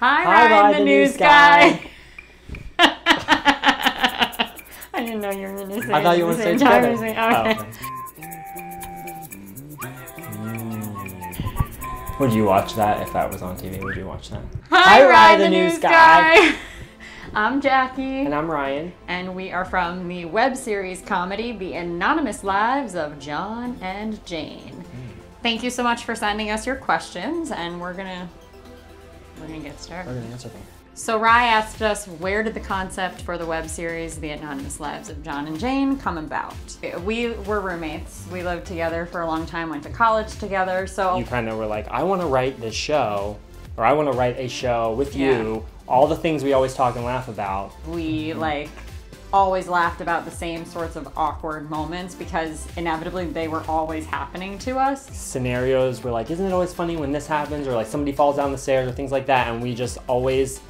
Hi, Ryan, the news guy. I didn't know you were going to say it. I thought you were going to say it together. Okay. Would you watch that if that was on TV? Would you watch that? Hi, Ryan, the news guy. I'm Jackie. And I'm Ryan. And we are from the web series comedy, The Anonymous Lives of John and Jane. Thank you so much for sending us your questions, and we're gonna get started. We're gonna answer them. So Rye asked us, where did the concept for the web series The Anonymous Lives of John and Jane come about? We were roommates. We lived together for a long time, went to college together, so... You kind of were like, I want to write this show, or I want to write a show with you, all the things we always talk and laugh about. We, always laughed about the same sorts of awkward moments because inevitably they were always happening to us. Scenarios were like, isn't it always funny when this happens, or like somebody falls down the stairs, or things like that, and we just always...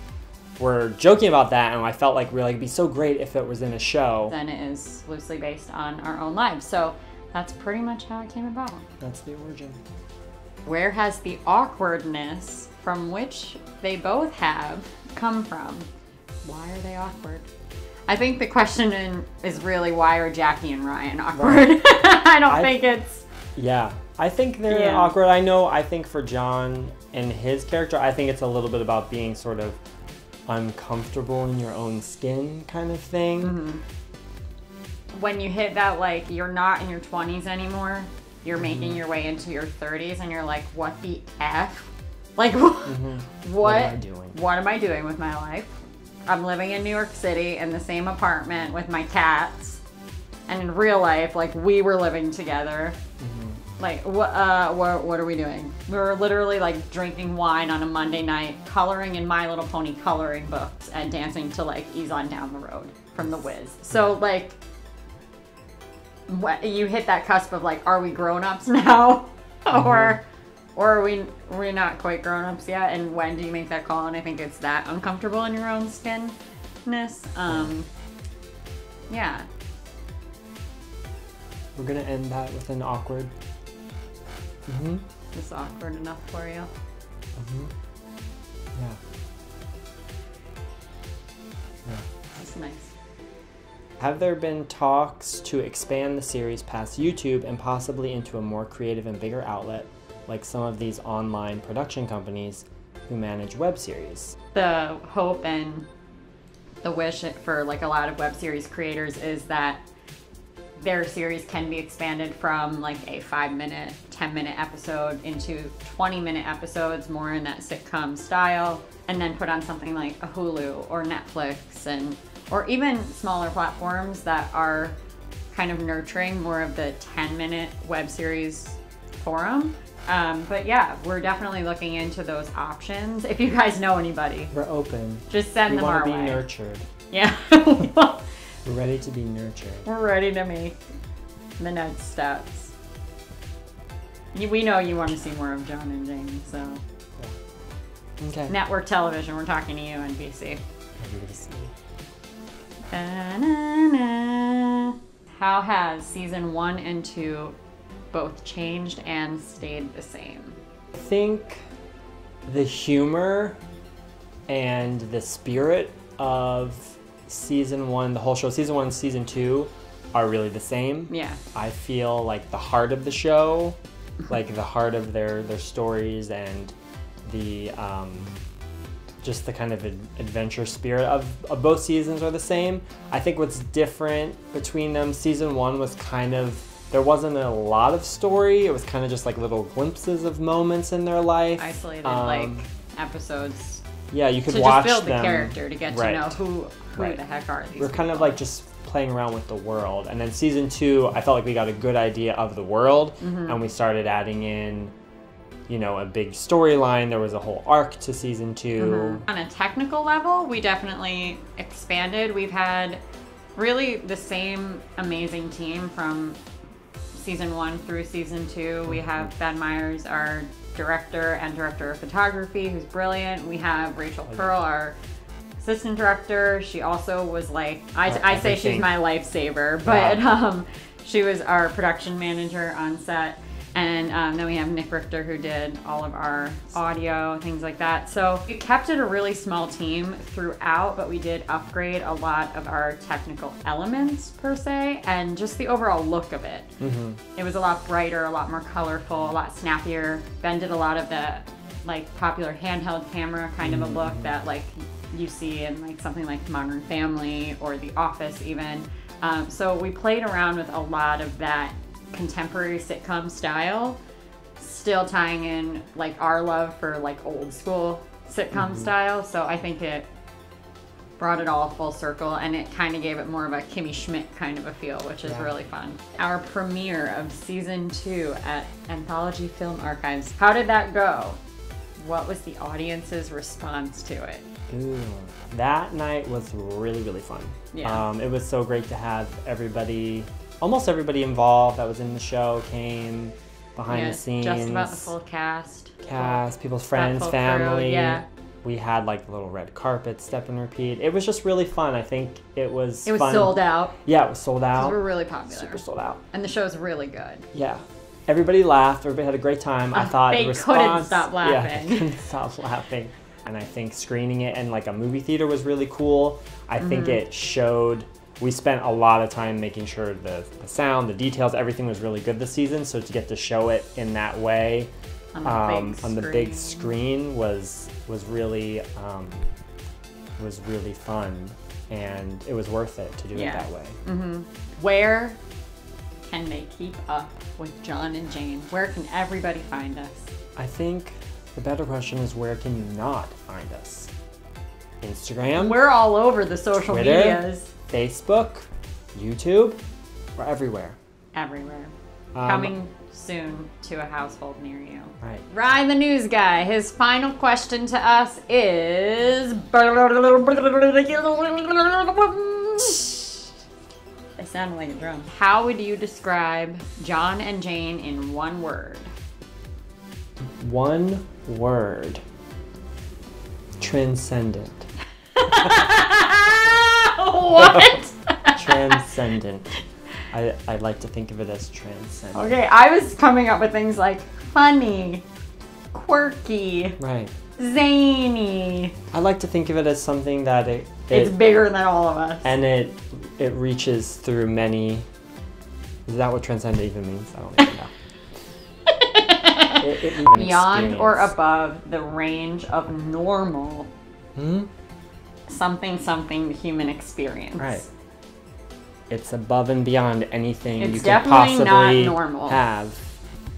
We're joking about that, and I felt like it'd be so great if it was in a show. Then it is loosely based on our own lives, so that's pretty much how it came about. That's the origin. Where has the awkwardness from which they both have come from? Why are they awkward? I think the question is really, why are Jackie and Ryan awkward? Right. I think it's... Yeah, I think they're awkward. I think for John and his character, I think it's a little bit about being sort of uncomfortable in your own skin kind of thing. Mm-hmm. When you hit that, you're not in your 20s anymore, you're making your way into your 30s, and you're like, what the F? What am I doing with my life? I'm living in New York City in the same apartment with my cats, and in real life, we were living together. What are we doing? We were literally drinking wine on a Monday night, coloring in My Little Pony coloring books, and dancing to Ease On Down the Road from The Wiz. So you hit that cusp of are we grown-ups now? Or are we not quite grown-ups yet? And when do you make that call? And I think it's that uncomfortable in your own skinness. Yeah. We're gonna end that with an awkward. Is this awkward enough for you? Yeah. That's nice. Have there been talks to expand the series past YouTube and possibly into a more creative and bigger outlet, like some of these online production companies who manage web series? The hope and the wish for a lot of web series creators is that their series can be expanded from a 5-minute, 10-minute episode into 20-minute episodes, more in that sitcom style, and then put on something like a Hulu or Netflix, or even smaller platforms that are kind of nurturing more of the 10-minute web series forum. But yeah, we're definitely looking into those options. If you guys know anybody, we're open. Just send them our way. We want to be nurtured. Yeah. We're ready to be nurtured. We're ready to make the next steps. We know you want to see more of John and Jane, so. Yeah. Okay. Network television, we're talking to you, NBC. NBC. How has season 1 and 2 both changed and stayed the same? I think the humor and the spirit of season 1, the whole show, season 1 and season 2 are really the same. Yeah. I feel the heart of the show, the heart of their stories and the just the kind of adventure spirit of both seasons are the same. I think what's different between them, season 1 was there wasn't a lot of story. It was kind of just little glimpses of moments in their life. Isolated episodes. Yeah, you could watch them. To just build the character, to get to know who the heck are these We're kind of just playing around with the world. And then season 2, I felt we got a good idea of the world, and we started adding in, a big storyline. There was a whole arc to season 2. On a technical level, we definitely expanded. We've had really the same amazing team from season 1 through season 2. We have Ben Myers, our director of photography, who's brilliant. We have Rachel Pearl, our assistant director. She also was I say she's my lifesaver, but she was our production manager on set. And then we have Nick Richter, who did all of our audio, things like that. So we kept it a really small team throughout, but we did upgrade a lot of our technical elements, per se, and just the overall look of it. Mm-hmm. It was a lot brighter, a lot more colorful, a lot snappier. Ben did a lot of the like popular handheld camera kind of a look that like you see in like something like Modern Family or The Office even. So we played around with a lot of that contemporary sitcom style, still tying in like our love for like old school sitcom style. So I think it brought it all full circle, and it kind of gave it more of a Kimmy Schmidt kind of a feel, which is really fun. Our premiere of season 2 at Anthology Film Archives. How did that go? What was the audience's response to it? Ooh, that night was really, really fun. Yeah. It was so great to have everybody, almost everybody involved that was in the show came behind the scenes. Just about the full cast. People's friends, family. Crew, yeah. We had like the little red carpet, step and repeat. It was just really fun. I think it was fun. Sold out. Yeah, it was sold out. We're really popular. Super sold out. And the show's really good. Yeah. Everybody laughed. Everybody had a great time. I thought the response... They couldn't stop laughing. Yeah, they couldn't stop laughing. And I think screening it in like a movie theater was really cool. I think it showed... We spent a lot of time making sure the sound, the details, everything was really good this season. So to get to show it in that way on the big screen was really fun, and it was worth it to do it that way. Where can they keep up with John and Jane? Where can everybody find us? I think the better question is, where can you not find us? Instagram. We're all over the social Twitter, medias. Facebook, YouTube, we're everywhere. Everywhere. Coming soon to a household near you. Right. Ryan the news guy, his final question to us is... They sound like a drum. How would you describe John and Jane in one word? One word. Transcendent. What? Transcendent. I like to think of it as transcendent. Okay, I was coming up with things like funny, quirky, right, zany. I like to think of it as something that it's bigger than all of us. And it reaches through many... Is that what transcendent even means? I don't even know. Beyond or above the range of normal. Something the human experience. Right. It's above and beyond anything you could definitely possibly not normal. have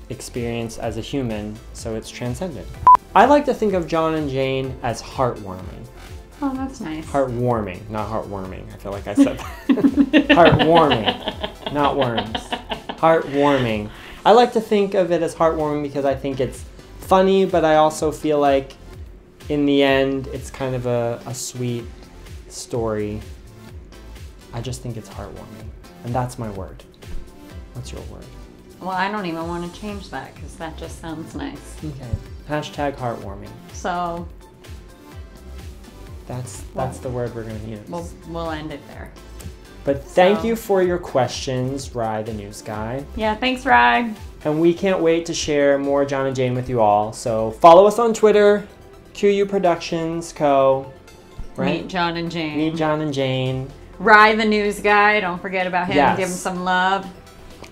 experienced as a human, so it's transcendent. I like to think of John and Jane as heartwarming. Oh, that's nice. Heartwarming, not heartwarming. I feel like I said that. Heartwarming, not worms. Heartwarming. I like to think of it as heartwarming because I think it's funny, but I also feel like in the end, it's kind of a sweet story. I just think it's heartwarming. And that's my word. What's your word? Well, I don't even want to change that because that just sounds nice. Okay. Hashtag heartwarming. So... That's the word we're going to use. We'll end it there. But thank you for your questions, Rye the news guy. Yeah, thanks, Rye. And we can't wait to share more John and Jane with you all. So follow us on Twitter, QU Productions Co. Right? Meet John and Jane. Meet John and Jane. Rye the news guy. Don't forget about him. Yes. Give him some love.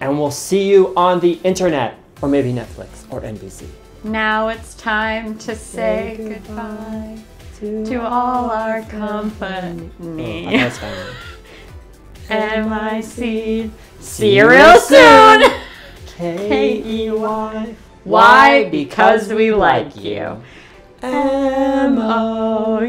And we'll see you on the internet, or maybe Netflix or NBC. Now it's time to say goodbye to all our company. MIC. See you real soon. KEY. Why? Because we like you. MOUSE.